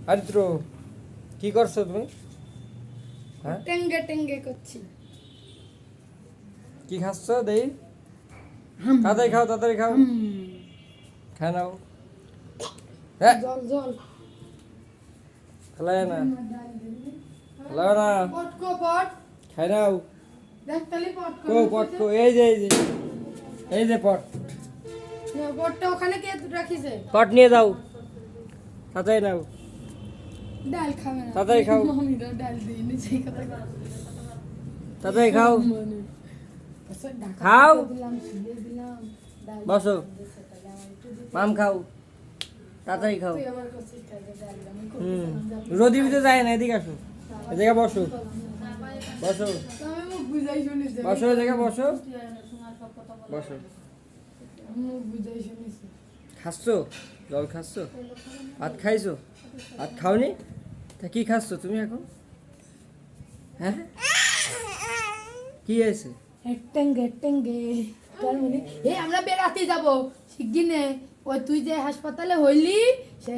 আরিত্র কি করছো তুমি? হ্যাঁ টেঙ্গে টেঙ্গে করছি। কি খাচ্ছ দেই? তাড়াতাড়ি খাও, তাড়াতাড়ি খাও, খায় নাও। হ্যাঁ জল জল খেলায় না, খেলায় না, পট কো পট খায় নাও। দেখ তালি পট কো পট কো, এই যে এই যে এই যে পট, পটটা ওখানে কে রাখিছে? পট নিয়ে যাও, তাড়াতাড়ি নাও, ডাল খাবে না তাড়াতাড়ি খাও, মামিরা ডাল দিয়ে নি সেই কথা তাড়াতাড়ি খাও, মানে ঢাকা খাও। দিলাম শুয়ে দিলাম ডাল বসো, মাম খাও, তাড়াতাড়ি খাও। তুই আমার কাছে খাবে ডাল আমি রোদির ভিতরে যায় না, এদিকে আসো, এই জায়গায় বসো, বসো, আমি মুখ বুঝাই শুনিস বসো, এই জায়গায় বসো, বসো। মুখ বুঝাই শুনিস খাচ্ছো? জল খাচ্ছো? ভাত খাইছো? ভাত খাওনি? তা কি খাচ্ছো তুমি এখন? হ্যাঁ কি হয়েছে? টেঙ্গে টেঙ্গে তার মানে আমরা বেড়াতে যাব শিগগিনে ওই তুই যে হাসপাতালে হইলি সে